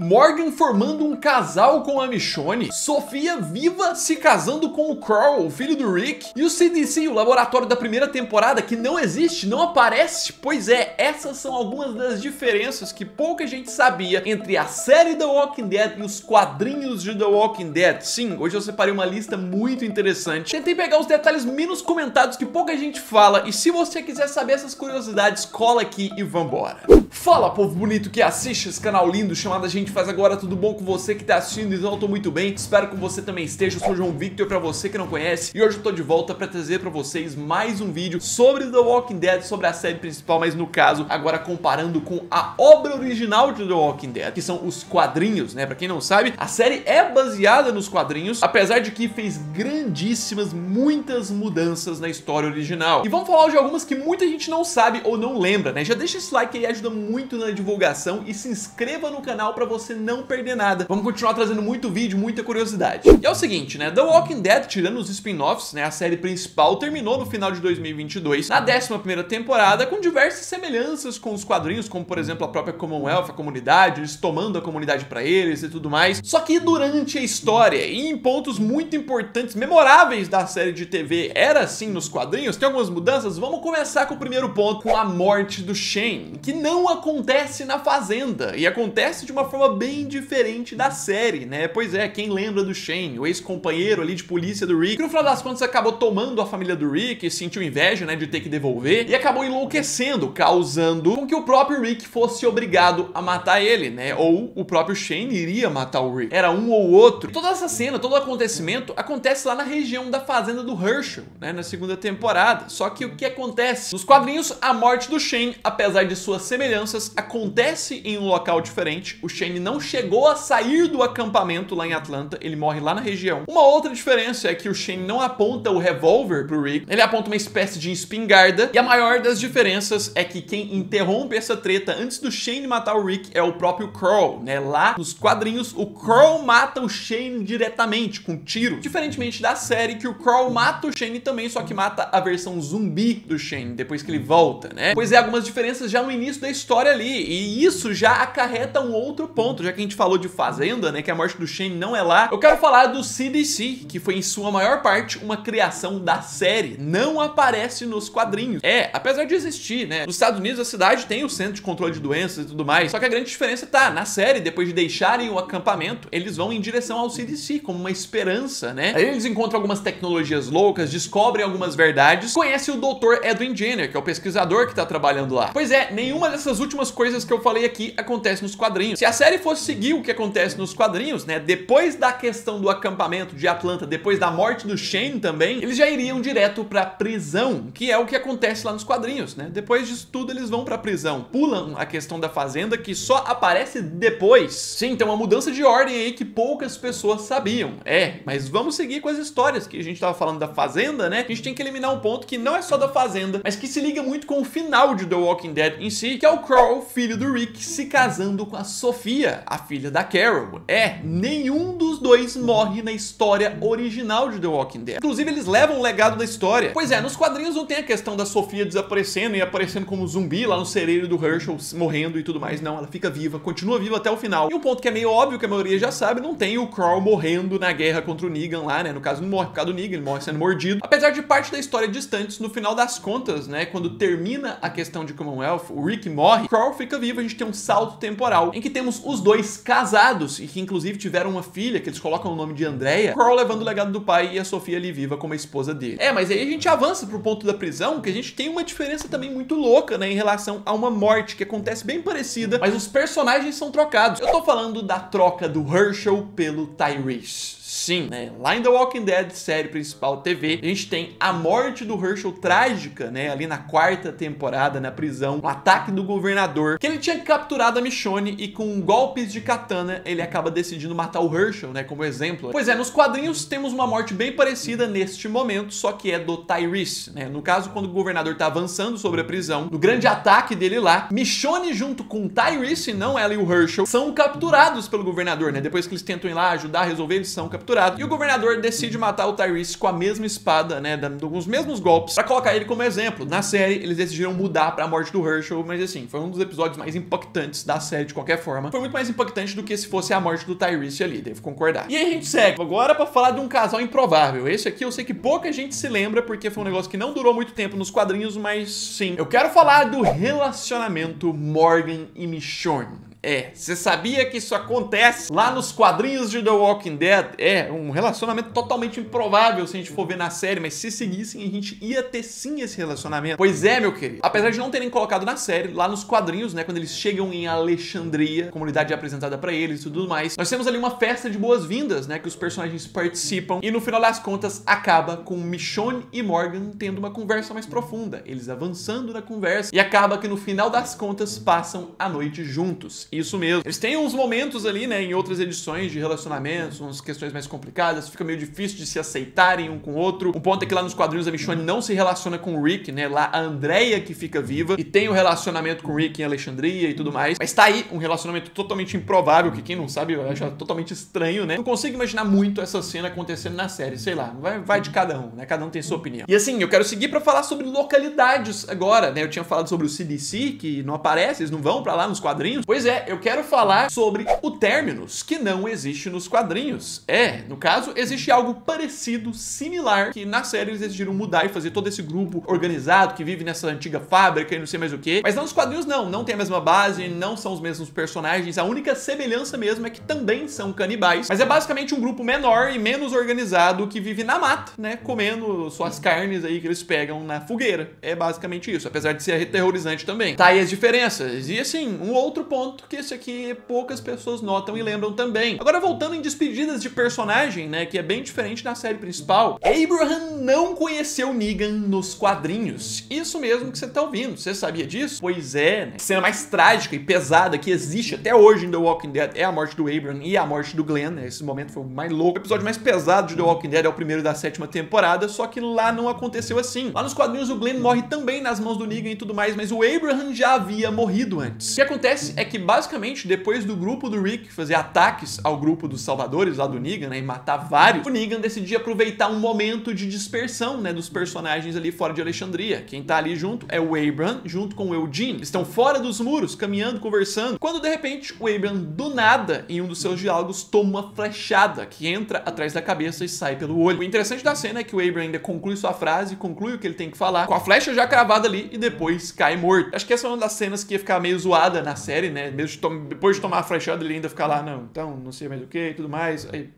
Morgan formando um casal com a Michonne, Sofia viva se casando com o Carl, o filho do Rick, e o CDC, o laboratório da primeira temporada, que não existe, não aparece. Pois é, essas são algumas das diferenças que pouca gente sabia entre a série The Walking Dead e os quadrinhos de The Walking Dead. Sim, hoje eu separei uma lista muito interessante. Tentei pegar os detalhes menos comentados que pouca gente fala, e se você quiser saber essas curiosidades, cola aqui e vambora. Fala, povo bonito que assiste esse canal lindo chamado A Gente Faz Agora, tudo bom com você que tá assistindo? Então eu tô muito bem, espero que você também esteja. Eu sou o João Victor, pra você que não conhece, e hoje eu tô de volta pra trazer pra vocês mais um vídeo sobre The Walking Dead, sobre a série principal, mas no caso, agora comparando com a obra original de The Walking Dead, que são os quadrinhos, né? Pra quem não sabe, a série é baseada nos quadrinhos, apesar de que fez grandíssimas, muitas mudanças na história original. E vamos falar de algumas que muita gente não sabe ou não lembra, né? Já deixa esse like aí, ajuda muito na divulgação, e se inscreva no canal pra você não perder nada. Vamos continuar trazendo muito vídeo, muita curiosidade. E é o seguinte, né? The Walking Dead, tirando os spin-offs, né? A série principal terminou no final de 2022, na 11ª temporada, com diversas semelhanças com os quadrinhos, como por exemplo a própria Commonwealth, a comunidade, eles tomando a comunidade pra eles e tudo mais. Só que durante a história, e em pontos muito importantes, memoráveis da série de TV, era assim nos quadrinhos, tem algumas mudanças. Vamos começar com o primeiro ponto, com a morte do Shane, que não acontece na Fazenda, e acontece de uma forma bem diferente da série, né? Pois é, quem lembra do Shane, o ex-companheiro ali de polícia do Rick, que no final das contas acabou tomando a família do Rick e sentiu inveja, né, de ter que devolver, e acabou enlouquecendo, causando com que o próprio Rick fosse obrigado a matar ele, né? Ou o próprio Shane iria matar o Rick. Era um ou outro. Toda essa cena, todo o acontecimento acontece lá na região da fazenda do Hershel, né, na 2ª temporada. Só que o que acontece? Nos quadrinhos, a morte do Shane, apesar de suas semelhanças, acontece em um local diferente. O Shane não chegou a sair do acampamento lá em Atlanta, ele morre lá na região. Uma outra diferença é que o Shane não aponta o revólver pro Rick, ele aponta uma espécie de espingarda, e a maior das diferenças é que quem interrompe essa treta antes do Shane matar o Rick é o próprio Carl, né? Lá nos quadrinhos, o Carl mata o Shane diretamente, com tiro, diferentemente da série, que o Carl mata o Shane também, só que mata a versão zumbi do Shane, depois que ele volta, né? Pois é, algumas diferenças já no início da história ali, e isso já acarreta um outro ponto, já que a gente falou de Fazenda, né, que a morte do Shane não é lá. Eu quero falar do CDC, que foi em sua maior parte uma criação da série, não aparece nos quadrinhos. É, apesar de existir, né, nos Estados Unidos a cidade tem o Centro de Controle de Doenças e tudo mais, só que a grande diferença tá, na série, depois de deixarem o acampamento, eles vão em direção ao CDC, como uma esperança, né? Aí eles encontram algumas tecnologias loucas, descobrem algumas verdades, conhecem o Dr. Edwin Jenner, que é o pesquisador que tá trabalhando lá. Pois é, nenhuma dessas últimas coisas que eu falei aqui acontece nos quadrinhos. Se a série fosse seguir o que acontece nos quadrinhos, né, depois da questão do acampamento de Atlanta, depois da morte do Shane também, eles já iriam direto pra prisão, que é o que acontece lá nos quadrinhos, né? Depois disso tudo, eles vão pra prisão. Pulam a questão da fazenda, que só aparece depois. Sim, tem uma mudança de ordem aí que poucas pessoas sabiam. É, mas vamos seguir com as histórias que a gente tava falando da fazenda, né? A gente tem que eliminar um ponto que não é só da fazenda, mas que se liga muito com o final de The Walking Dead em si, que é o Carl, filho do Rick, se casando com a Sofia, a filha da Carol. É, nenhum dos dois morre na história original de The Walking Dead. Inclusive, eles levam o legado da história. Pois é, nos quadrinhos não tem a questão da Sofia desaparecendo e aparecendo como zumbi lá no cereiro do Hershel, morrendo e tudo mais. Não, ela fica viva, continua viva até o final. E um ponto que é meio óbvio, que a maioria já sabe, não tem o Carl morrendo na guerra contra o Negan lá, né? No caso, não morre por causa do Negan, ele morre sendo mordido. Apesar de parte da história distantes, no final das contas, né, quando termina a questão de Commonwealth, o Rick morre, Carl fica vivo, a gente tem um salto temporal, em que temos os dois casados, e que inclusive tiveram uma filha, que eles colocam o nome de Andrea, Carl levando o legado do pai e a Sofia ali viva como a esposa dele. É, mas aí a gente avança pro ponto da prisão, que a gente tem uma diferença também muito louca, né, em relação a uma morte que acontece bem parecida, mas os personagens são trocados. Eu tô falando da troca do Hershel pelo Tyrese. Sim, né? Lá em The Walking Dead, série principal TV, a gente tem a morte do Hershel trágica, né? Ali na 4ª temporada, na prisão, o ataque do governador, que ele tinha capturado a Michonne e com golpes de katana, ele acaba decidindo matar o Hershel, né? Como exemplo. Pois é, nos quadrinhos temos uma morte bem parecida neste momento, só que é do Tyrese, né? No caso, quando o governador tá avançando sobre a prisão, no grande ataque dele lá, Michonne junto com o Tyrese, não ela e o Hershel, são capturados pelo governador, né? Depois que eles tentam ir lá ajudar a resolver, eles são capturados. capturado. E o governador decide matar o Tyrese com a mesma espada, né, com os mesmos golpes, pra colocar ele como exemplo. Na série, eles decidiram mudar pra morte do Herschel, mas assim, foi um dos episódios mais impactantes da série de qualquer forma. Foi muito mais impactante do que se fosse a morte do Tyrese ali, devo concordar. E aí a gente segue agora pra falar de um casal improvável. Esse aqui eu sei que pouca gente se lembra, porque foi um negócio que não durou muito tempo nos quadrinhos, mas sim. Eu quero falar do relacionamento Morgan e Michonne. Você sabia que isso acontece lá nos quadrinhos de The Walking Dead? É um relacionamento totalmente improvável se a gente for ver na série, mas se seguissem, a gente ia ter sim esse relacionamento. Pois é, meu querido. Apesar de não terem colocado na série, lá nos quadrinhos, né, quando eles chegam em Alexandria, a comunidade é apresentada pra eles e tudo mais, nós temos ali uma festa de boas-vindas, né, que os personagens participam, e no final das contas acaba com Michonne e Morgan tendo uma conversa mais profunda, eles avançando na conversa, e acaba que no final das contas passam a noite juntos. Isso mesmo. Eles têm uns momentos ali, né, em outras edições de relacionamentos, umas questões mais complicadas, fica meio difícil de se aceitarem um com o outro. O ponto é que lá nos quadrinhos a Michonne não se relaciona com o Rick, né, lá a Andrea que fica viva e tem o relacionamento com o Rick em Alexandria e tudo mais. Mas tá aí um relacionamento totalmente improvável, que quem não sabe acha totalmente estranho, né? Não consigo imaginar muito essa cena acontecendo na série, sei lá, vai de cada um, né? Cada um tem sua opinião. E assim, eu quero seguir pra falar sobre localidades agora, né? Eu tinha falado sobre o CDC, que não aparece, eles não vão pra lá nos quadrinhos. Pois é, eu quero falar sobre o Terminus, que não existe nos quadrinhos. No caso, existe algo parecido, similar, que na série eles decidiram mudar e fazer todo esse grupo organizado que vive nessa antiga fábrica e não sei mais o que. Mas não nos quadrinhos não tem a mesma base, não são os mesmos personagens. A única semelhança mesmo é que também são canibais, mas é basicamente um grupo menor e menos organizado que vive na mata, né, comendo suas carnes aí que eles pegam na fogueira. É basicamente isso, apesar de ser aterrorizante também. Tá aí as diferenças. E assim, um outro ponto que esse aqui poucas pessoas notam e lembram também. Agora voltando em despedidas de personagem, né, que é bem diferente da série principal, Abraham não conheceu Negan nos quadrinhos. Isso mesmo que você tá ouvindo. Você sabia disso? Pois é, né? A cena mais trágica e pesada que existe até hoje em The Walking Dead é a morte do Abraham e a morte do Glenn, né? Esse momento foi o mais louco. O episódio mais pesado de The Walking Dead é o primeiro da 7ª temporada, só que lá não aconteceu assim. Lá nos quadrinhos o Glenn morre também nas mãos do Negan e tudo mais, mas o Abraham já havia morrido antes. O que acontece é que basicamente depois do grupo do Rick fazer ataques ao grupo dos salvadores lá do Negan, né, e matar vários, o Negan decidiu aproveitar um momento de dispersão, né, dos personagens ali fora de Alexandria. Quem tá ali junto é o Abraham, junto com o Eugene. Eles estão fora dos muros, caminhando, conversando, quando de repente o Abraham, do nada, em um dos seus diálogos, toma uma flechada que entra atrás da cabeça e sai pelo olho. O interessante da cena é que o Abraham ainda conclui sua frase, conclui o que ele tem que falar, com a flecha já cravada ali, e depois cai morto. Acho que essa é uma das cenas que ia ficar meio zoada na série, né, mesmo depois de tomar a flechada, ele ainda fica lá, não, então, não sei mais o que e tudo mais. Aí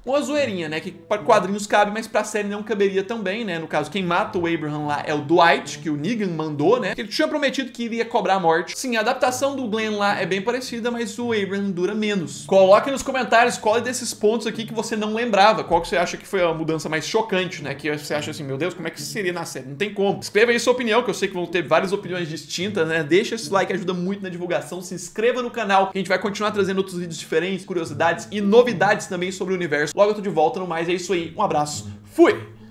uma zoeirinha, né, que para quadrinhos cabe, mas pra série não caberia também, né? No caso, quem mata o Abraham lá é o Dwight, que o Negan mandou, né? Que ele tinha prometido que iria cobrar a morte. Sim, a adaptação do Glenn lá é bem parecida, mas o Abraham dura menos. Coloque nos comentários qual é desses pontos aqui que você não lembrava. Qual que você acha que foi a mudança mais chocante, né? Que você acha assim, meu Deus, como é que isso seria na série? Não tem como. Escreva aí sua opinião, que eu sei que vão ter várias opiniões distintas, né? Deixa esse like, ajuda muito na divulgação. Se inscreva no canal, que a gente vai continuar trazendo outros vídeos diferentes, curiosidades e novidades também sobre o universo. Logo eu tô de volta, no mais é isso aí. Um abraço, fui!